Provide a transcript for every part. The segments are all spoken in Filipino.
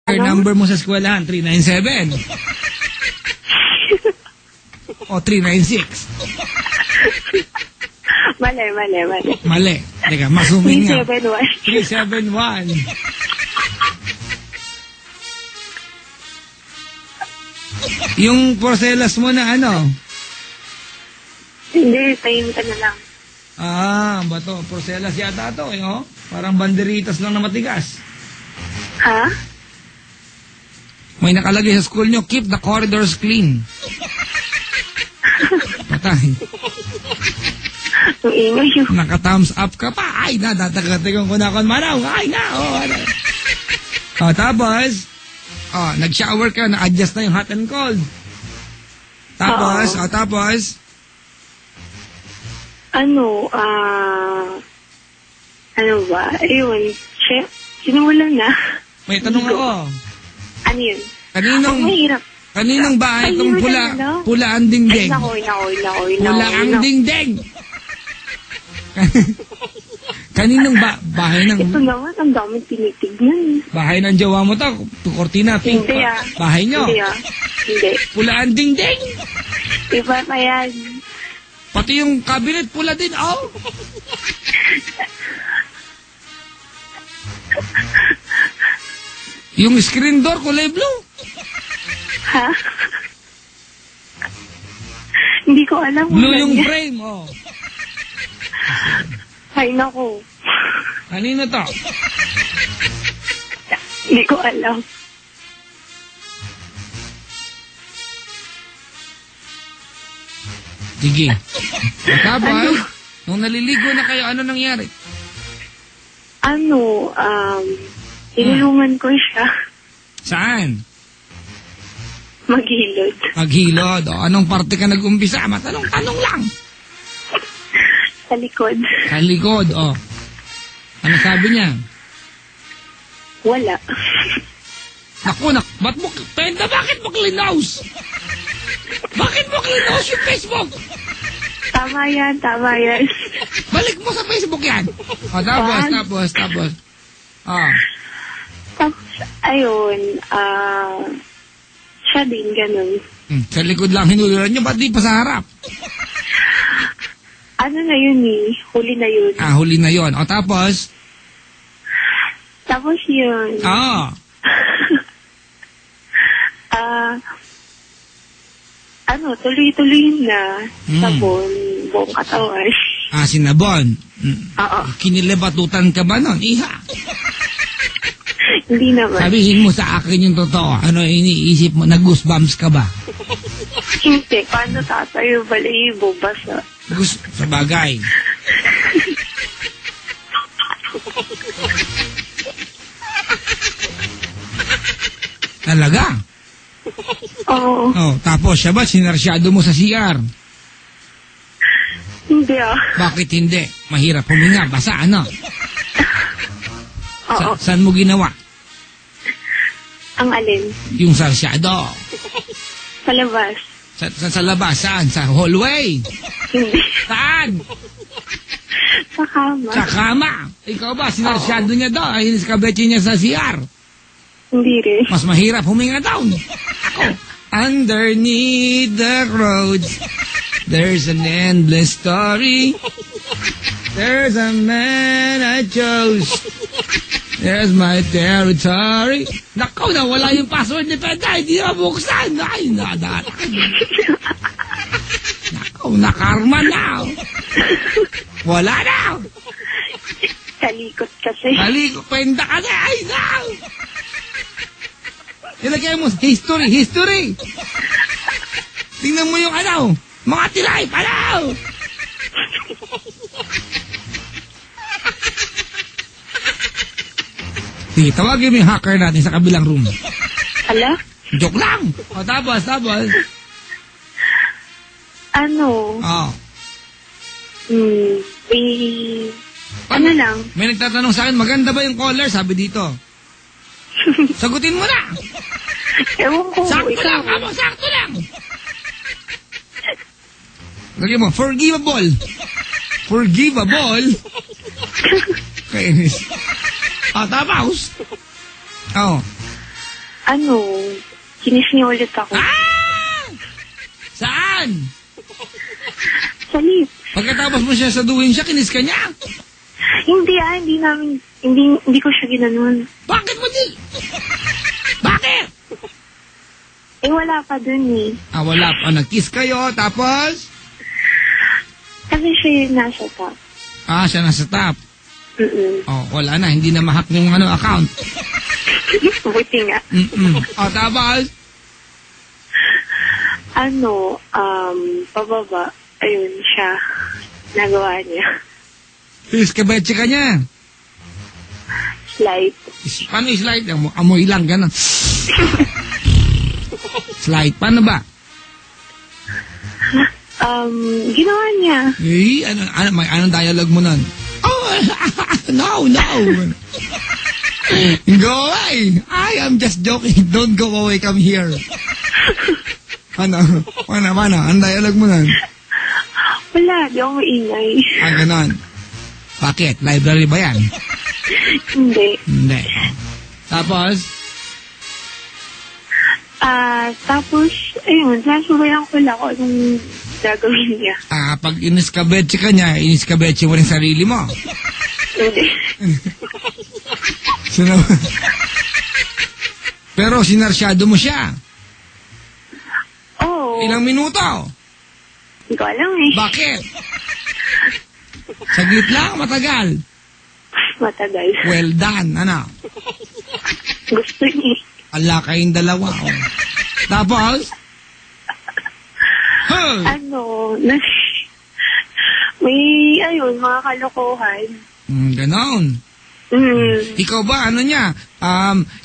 Number mo sa eskwelahan, 397. O 396. Mali. Mali. Teka, masumin nga. 371. 371. Yung porcelas mo na ano? Hindi, tayo ka na lang. Bato. Porcelas yata to eh, oh. Parang banderitas lang na matigas. Ha? May nakalagay sa school nyo, keep the corridors clean. Patay. Ang ingay yun. Naka-thumbs up ka pa. Ay, nadadagatigan ko na akong manaw. Ay, na. Tapos, nag-shower ka, na-adjust na yung hot and cold. Tapos, ano ba? Ayun, chef, sinulan na. May tanong ako. Ano yun? Kaninong bahay itong pula ang dingding? Ay, nakoy. Pula ang dingding! Kaninong bahay ng... Ito naman, ang dami tinitignan. Bahay ng jowa mo to, kortina, pink. Hindi Bahay nyo? Hindi. Pula ang dingding! Iba pa yan. Pati yung cabinet pula din, oh! Yung screen door, kulay blue. Ha? Hindi ko alam. Blue yung frame, oh. Ay, naku. Kanino to? Hindi ko alam. Sige. Tapos, nung naliligo na kayo, ano nangyari? Inulungan ko siya. Saan? Maghilod. Maghilod. O, anong parte ka nag-umpisa? Tanong lang. Sa likod. Sa likod, o. Ano sabi niya? Wala. Naku, Penda, bakit mo klinaus? Bakit mo klinaus yung Facebook? Tama yan. Balik mo sa Facebook yan. O, tapos. Tapos, ayun, siya din, ganun. Sa likod lang hinuluran nyo, ba't di pa sa harap? Ano na yun huli na yun. Huli na yun. O, tapos? Tapos yun. Tuloy-tuloy na. Sabon, buong katawan. Sinabon. Oo. Kinilibatutan ka ba nun, iha? Hindi naman. Sabihin mo sa akin yung totoo. Ano iniisip mo? Nag-goosebumps ka ba? Hindi. Paano tatayo? Balahibo, basa. Sa bagay. Talaga? Oo. Tapos siya ba? Sinarsyado mo sa CR? Hindi Bakit hindi? Mahirap huminga. Basa, ano? Oo. Saan mo ginawa? Ang alin? Yung sarsyado. Sa labas. Sa labas? Saan? Sa hallway? Hindi. Saan? Sa kama. Sa kama. Ikaw ba? Sinarsyado niya daw. Ay, kabetsi niya sa CR. Hindi rin. Mas mahirap huminga down. Underneath the roads, there's an endless story. There's a man I chose. There's my territory. Nakaw, nawala yung password ni Penda. Hindi na buksan. Ay, nakaw, nakarma na. Wala na. Kalikot kasi. Kalikot, Penda kasi. Ay, na. Ilagay mo, history. Tingnan mo yung mga tilay, Sige, tawagin mo yung hacker natin sa kabilang room. Ala? Joke lang. O, tapos. Ano lang? May nagtatanong sa akin, maganda ba yung caller? Sabi dito. Sagutin mo na. Ewan ko. Sakto lang. Lagyan mo, forgivable. Kainis. Tapos. Ano, kinis niya ulit ako. Ah! Saan? Sa lips. Pagkatapos mo siya saduhin siya, kinis ka niya? Hindi ko siya ginanon. Bakit mo di? Bakit? Eh, wala pa dun eh. Wala pa. Nag-kiss kayo, tapos? Kasi siya yung nasa top. Siya nasa top. Wala na. Hindi na ma-hack yung account. Buti nga. Tapos? Pababa. Ayun siya. Nagawa niya. Iskabetsi ka niya. Slide. Paano slide? Amoy lang, gano'n. Slide. Paano ba? Ginawa niya. Anong dialogue mo nun? No. Go away. I am just joking. Don't go away. Come here. Ano? Anong dialogue mo nun? Wala. Di ako maingay. Ganon. Bakit? Library ba yan? Hindi. Tapos? Tapos, ayun, sasubayan ko lang kung anong gagawin niya. Pag iniskabetsi ka niya, iniskabetsi mo rin sarili mo. Hindi. Pero sinarsyado mo siya. Oo. Ilang minuto? Hindi ko alam eh. Bakit? Saglit lang, matagal. Matagal. Well done, ano? Gusto niya. Ala kayong dalawa. Tapos? May, mga kalokohan. Ganon. Ikaw ba, ano niya?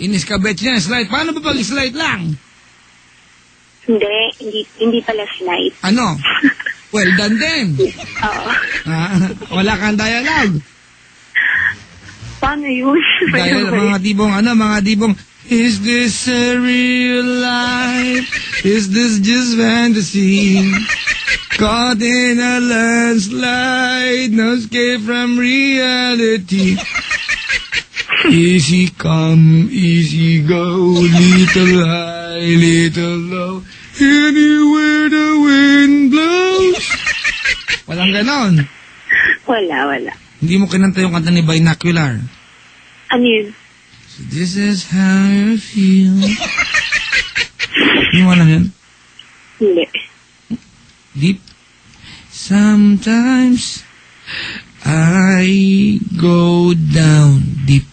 Iniskabet niya, slide. Paano ba pag-slide lang? Hindi pala slide. Ano? Well done din. Oo. Wala kang dialogue. Paano yun? Mga dibong, is this a real life? Is this just fantasy? Caught in a landslide, no escape from reality. Easy come, easy go, little high, little low, anywhere the wind blows. Walang ganon. Wala. Hindi mo kinanta yung kanta ni Binocular. Ano yun? So this is how you feel. Hindi mo alam yun? Hindi. Deep. Sometimes I go down deep.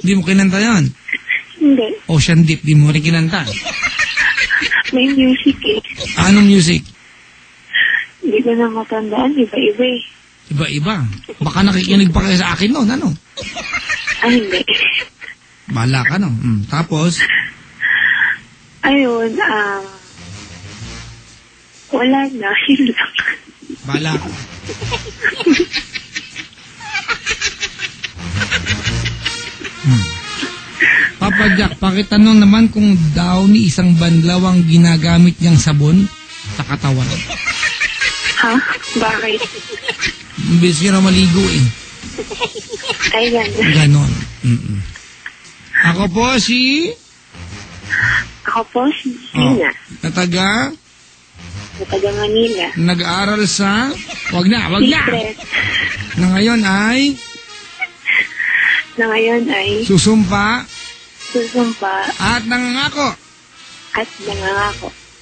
Hindi mo kinanta yan? Hindi. Ocean Deep, di mo rin kinanta. May music eh. Anong music? Hindi ko na matandaan. Iba-iba eh. Iba-iba. Baka nakikinig pa kayo sa akin noon, ano? Hindi. Bahala ka, no? Tapos? Ayun, wala na. Yun lang. Bahala ka. Papa Jack, pakitanong naman kung daw ni isang banlaw ang ginagamit niyang sabon sa katawan. Ha? Bakit? Imbis ka na maligo eh. Ay, Ganon. Ako po si Nina. Na taga Manila. Nag-aaral sa wag na. Secret. Na ngayon ay susumpa at nangangako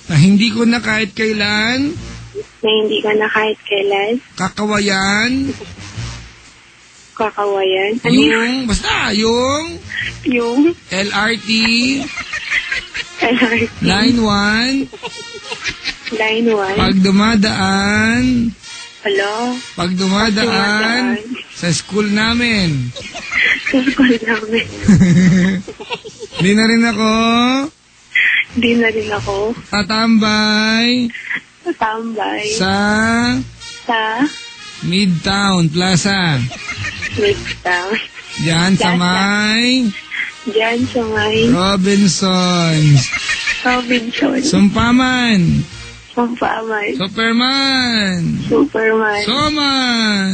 na hindi ko na kahit kailan kakawayan Ano yung LRT Line 1 pag dumadaan sa school namin. Di na rin ako tatambay sa Midtown Plaza. Diyan sa may Robinsons. Sumpaman. Superman. Soman.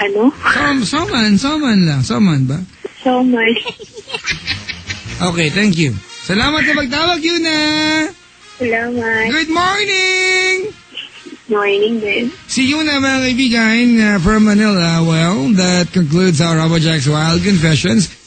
Ano? Soman lang. Soman ba? So much. Okay, thank you. Salamat sa pagtawag, Yuna! Salamat. Good morning! Morning din. Si Yuna, mga kaibigan, from Manila. Well, that concludes our Robo Jack's Wild Confessions.